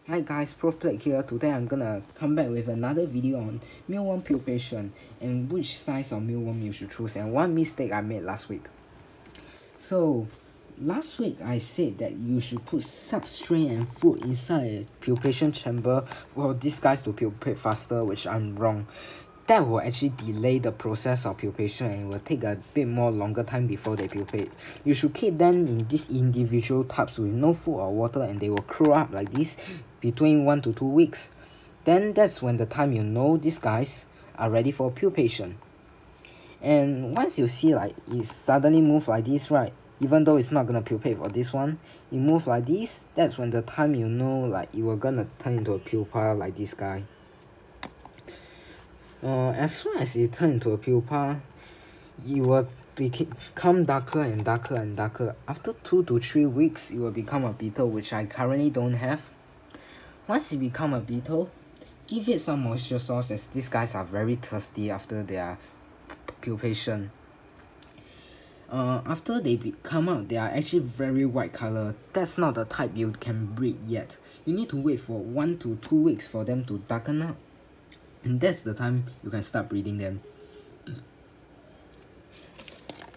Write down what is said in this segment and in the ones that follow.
Hi guys, ProfPlate here. Today I'm gonna come back with another video on mealworm pupation and which size of mealworm you should choose and one mistake I made last week. So, last week I said that you should put substrate and food inside a pupation chamber for these guys to pupate faster, which I'm wrong. That will actually delay the process of pupation and will take a bit more longer time before they pupate. You should keep them in these individual tubs with no food or water and they will curl up like this between 1 to 2 weeks. Then that's when the time you know these guys are ready for pupation. And once you see like it suddenly move like this, right, even though it's not gonna pupate for this one, it move like this, that's when the time you know like it will gonna turn into a pupa like this guy. As soon as it turns into a pupa, it will become darker and darker and darker. After 2 to 3 weeks, it will become a beetle, which I currently don't have. Once it become a beetle, give it some moisture source as these guys are very thirsty after their pupation. After they come out, they are actually very white color. That's not the type you can breed yet. You need to wait for 1 to 2 weeks for them to darken up. And that's the time you can start breeding them.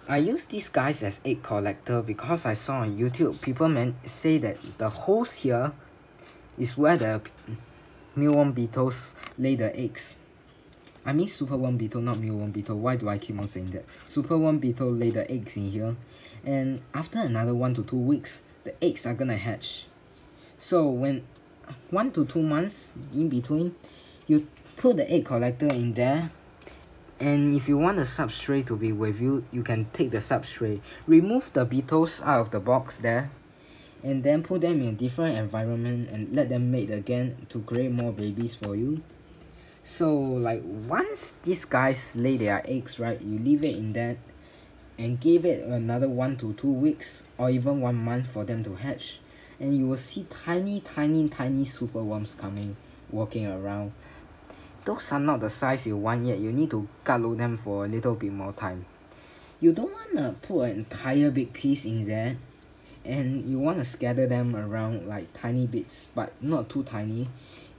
I use these guys as egg collector because I saw on YouTube people say that the holes here is where the mealworm beetles lay the eggs. I mean superworm beetle, not mealworm beetle. Why do I keep on saying that? Superworm beetle lay the eggs in here, and after another 1 to 2 weeks, the eggs are gonna hatch. So when 1 to 2 months in between, you put the egg collector in there, and if you want the substrate to be with you, you can take the substrate, remove the beetles out of the box there, and then put them in a different environment and let them mate again to create more babies for you. So like once these guys lay their eggs, right, you leave it in that and give it another 1 to 2 weeks or even 1 month for them to hatch, and you will see tiny superworms coming, walking around. Those are not the size you want yet. You need to cuddle them for a little bit more time. You don't want to put an entire big piece in there, and you want to scatter them around like tiny bits, but not too tiny,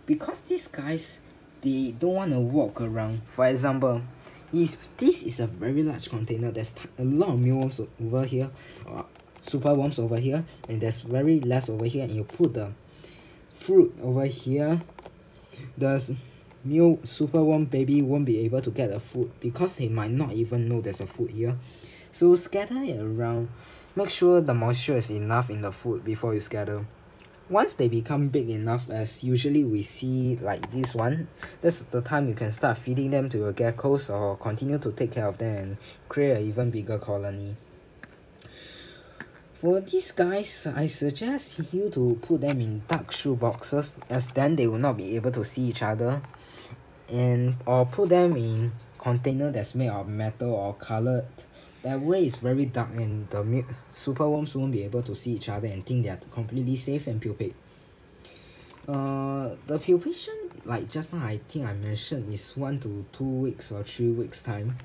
because these guys, they don't want to walk around. For example, if this is a very large container, there's a lot of mealworms over here, superworms over here, and there's very less over here, and you put the fruit over here, the superworm baby won't be able to get the food because they might not even know there's a food here. So scatter it around. Make sure the moisture is enough in the food before you scatter. Once they become big enough, as usually we see like this one, that's the time you can start feeding them to your geckos or continue to take care of them and create an even bigger colony. For these guys, I suggest you to put them in dark shoe boxes, as then they will not be able to see each other, or put them in container that's made of metal or colored. That way it's very dark and the superworms won't be able to see each other and think they're completely safe and pupate. The pupation, like just now I think I mentioned, is 1 to 2 weeks or 3 weeks time.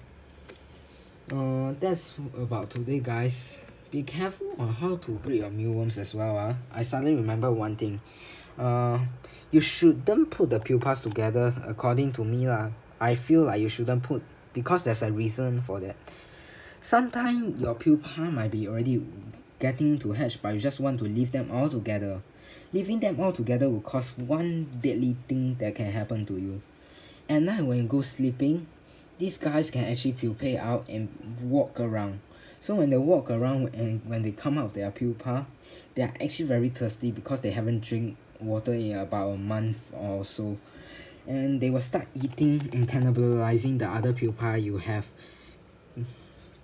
That's about today, guys. Be careful on how to breed your mealworms as well. I suddenly remember one thing. You shouldn't put the pupas together, according to me lah. I feel like you shouldn't put, because there's a reason for that. Sometimes your pupa might be already getting to hatch, but you just want to leave them all together. Leaving them all together will cause one deadly thing that can happen to you. At night when you go sleeping, these guys can actually pupate out and walk around. So when they walk around and when they come out of their pupa, they are actually very thirsty because they haven't drank water in about a month or so. And they will start eating and cannibalizing the other pupa you have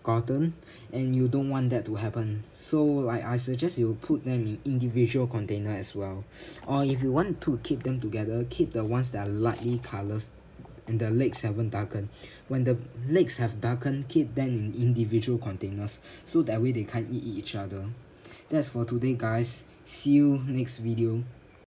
gotten, and you don't want that to happen. So like I suggest you put them in individual container as well. Or if you want to keep them together, keep the ones that are lightly colored and the legs haven't darkened. When the legs have darkened, keep them in individual containers so that way they can't eat each other. That's for today, guys. See you next video.